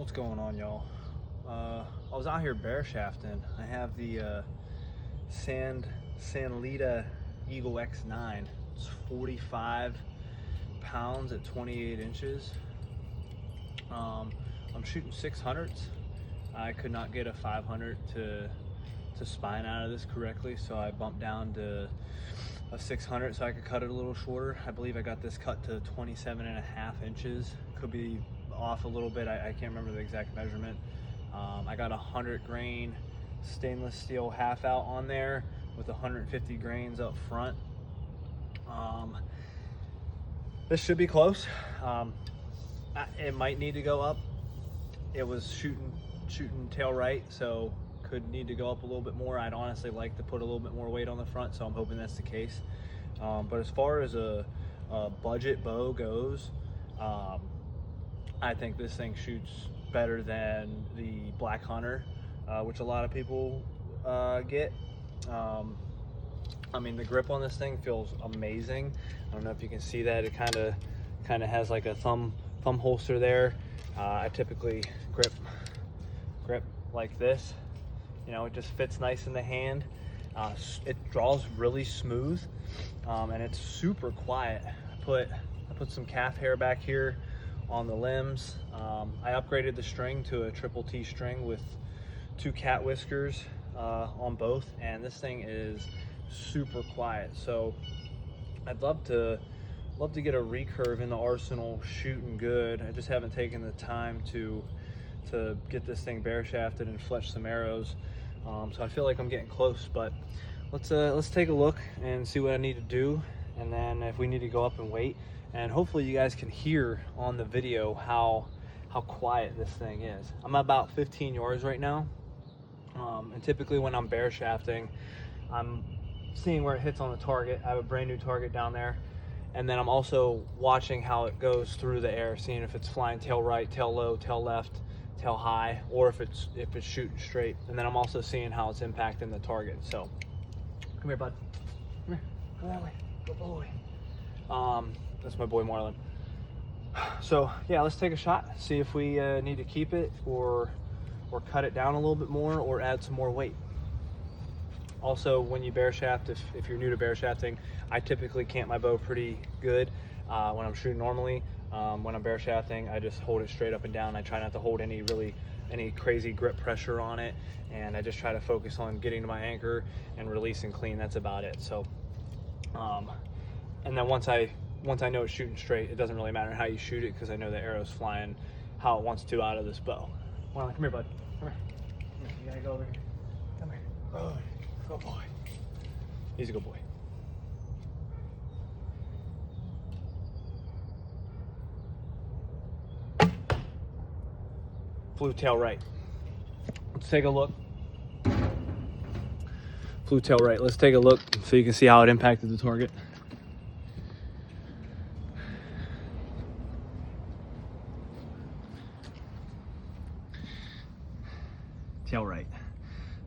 What's going on, y'all? I was out here Bareshafting. I have the Sanlida Eagle X9. It's 45 pounds at 28 inches. I'm shooting 600s. I could not get a 500 to spine out of this correctly, so I bumped down to a 600 so I could cut it a little shorter. I believe I got this cut to 27.5 inches. Could be off a little bit. I can't remember the exact measurement. I got 100 grain stainless steel half out on there with 150 grains up front. This should be close. It might need to go up. It was shooting tail right, so could need to go up a little bit more. I'd honestly like to put a little bit more weight on the front, so I'm hoping that's the case. But as far as a budget bow goes, I think this thing shoots better than the Black Hunter, which a lot of people get. I mean, the grip on this thing feels amazing. I don't know if you can see that. It kind of has like a thumb holster there. I typically grip like this. You know, it just fits nice in the hand. It draws really smooth, and it's super quiet. I put some calf hair back here on the limbs. I upgraded the string to a triple T string with 2 cat whiskers on both, and this thing is super quiet. So I'd love to get a recurve in the arsenal shooting good. I just haven't taken the time to get this thing bare shafted and fletch some arrows. So I feel like I'm getting close, but let's take a look and see what I need to do, and then if we need to go up and wait. And hopefully you guys can hear on the video how quiet this thing is. I'm about 15 yards right now, and typically when I'm bare shafting, I'm seeing where it hits on the target. I have a brand new target down there, and then I'm also watching how it goes through the air, seeing if it's flying tail right, tail low, tail left, tail high, or if it's shooting straight. And then I'm also seeing how it's impacting the target. So come here, bud. Come here. Go that way. Good boy. That's my boy Marlon. So yeah, let's take a shot, see if we need to keep it or cut it down a little bit more or add some more weight. Also, when you bare shaft, if you're new to bare shafting, I typically cant my bow pretty good when I'm shooting normally. When I'm bare shafting, I just hold it straight up and down. I try not to hold any crazy grip pressure on it, and I just try to focus on getting to my anchor and releasing clean. That's about it. So, and then once I know it's shooting straight, it doesn't really matter how you shoot it, because I know the arrow's flying how it wants to out of this bow. Marlon, come here, bud. Come here. Come here. You gotta go over here. Come here. Oh, good boy. He's a good boy. Flew tail right. Let's take a look. Flew tail right. Let's take a look so you can see how it impacted the target. Tail right.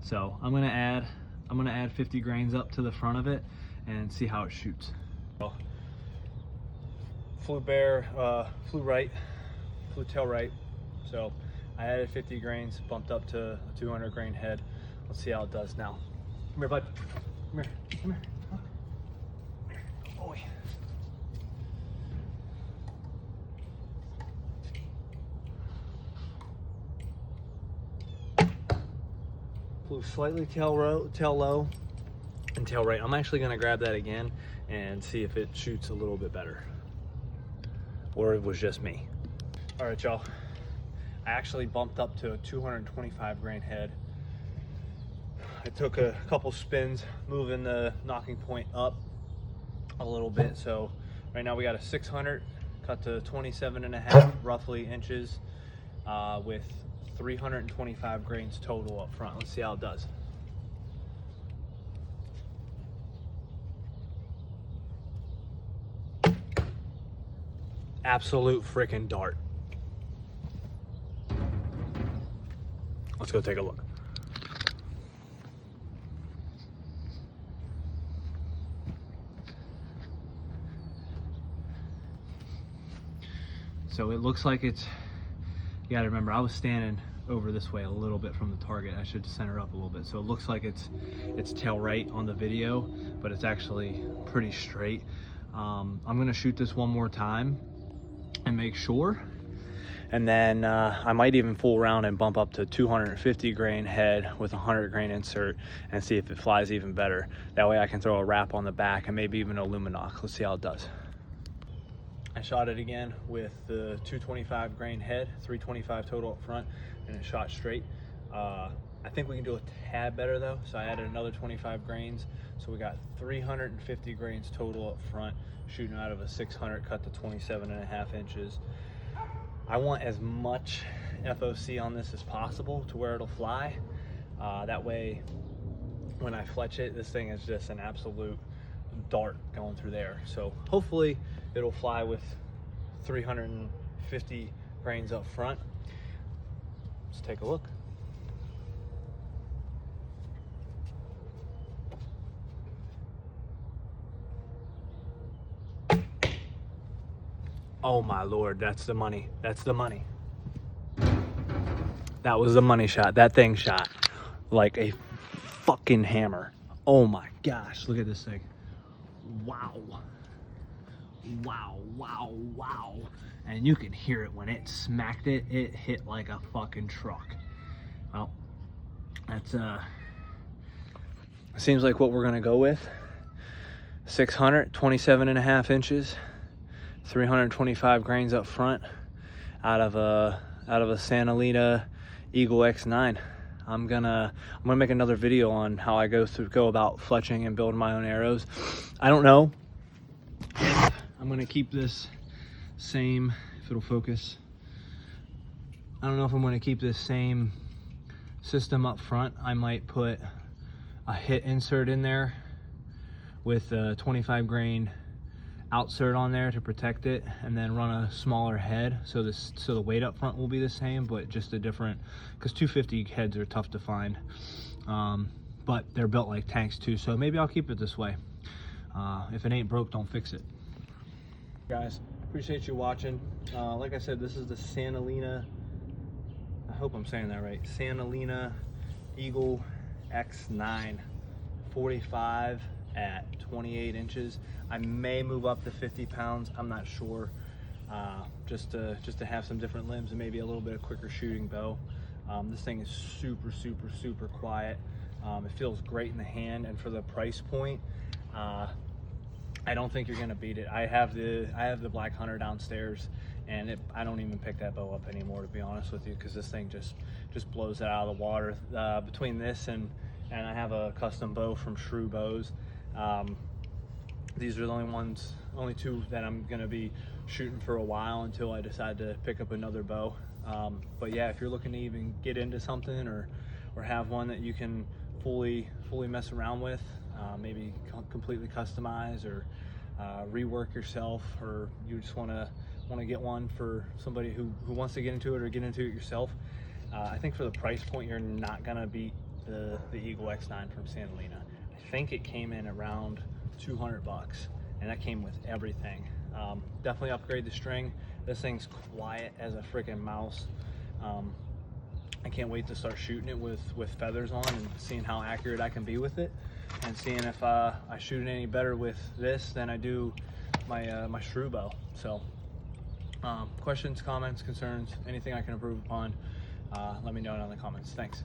So I'm gonna add 50 grains up to the front of it and see how it shoots. Flew right, flew tail right. So I added 50 grains, bumped up to a 200 grain head. Let's see how it does now. Come here, bud. Come here. Come here. Come here. Good boy. Flew slightly tail low, and tail right. I'm actually gonna grab that again and see if it shoots a little bit better, or it was just me. All right, y'all. I actually bumped up to a 225 grain head. I took a couple spins, moving the knocking point up a little bit. So right now we got a 600 cut to 27.5 roughly inches with 325 grains total up front. Let's see how it does. Absolute freaking dart. Let's go take a look. So it looks like it's you gotta remember, I was standing over this way a little bit from the target. I should center up a little bit. So it looks like it's tail right on the video, but it's actually pretty straight. I'm gonna shoot this one more time and make sure. And then I might even fool around and bump up to 250 grain head with 100 grain insert and see if it flies even better. That way I can throw a wrap on the back and maybe even a luminoc. Let's see how it does. I shot it again with the 225 grain head, 325 total up front, and it shot straight. I think we can do a tad better though, so I added another 25 grains. So we got 350 grains total up front, shooting out of a 600 cut to 27.5 inches. I want as much FOC on this as possible to where it'll fly. That way, when I fletch it, this thing is just an absolute dart going through there. So hopefully it'll fly with 350 grains up front. Let's take a look. Oh my Lord, that's the money. That's the money. That was the money shot. That thing shot like a fucking hammer. Oh my gosh, look at this thing. Wow. Wow, wow, wow. And you can hear it when it smacked it. It hit like a fucking truck. Well, that's seems like what we're gonna go with. 600, 27.5 inches. 325 grains up front out of a Sanlida Eagle X9. I'm gonna make another video on how I go about fletching and building my own arrows. I don't know if I'm gonna keep this same, if it'll focus. I don't know if I'm gonna keep this same system up front. I might put a hit insert in there with a 25 grain outsert on there to protect it, and then run a smaller head so the weight up front will be the same, but just a different, because 250 heads are tough to find, but they're built like tanks too, so maybe I'll keep it this way. If it ain't broke, don't fix it. Guys, appreciate you watching. Like I said, this is the Sanlida, I hope I'm saying that right, Sanlida Eagle X9 45 at 28 inches. I may move up to 50 pounds, I'm not sure, just to have some different limbs and maybe a little bit of quicker shooting bow. This thing is super quiet. It feels great in the hand, and for the price point, I don't think you're gonna beat it. I have the Black Hunter downstairs, and I don't even pick that bow up anymore, to be honest with you, because this thing just blows it out of the water. Between this and I have a custom bow from Shrew Bows. These are the only two that I'm gonna be shooting for a while until I decide to pick up another bow. But yeah, if you're looking to even get into something or have one that you can fully mess around with, maybe completely customize or rework yourself, or you just want to get one for somebody who wants to get into it or get into it yourself, I think for the price point you're not gonna beat the Eagle X9 from Sanlida. I think it came in around 200 bucks, and that came with everything. Definitely upgrade the string. This thing's quiet as a freaking mouse. I can't wait to start shooting it with feathers on and seeing how accurate I can be with it, and seeing if I shoot it any better with this than I do my Shrew bow. So questions, comments, concerns, anything I can improve upon, let me know down in the comments. Thanks.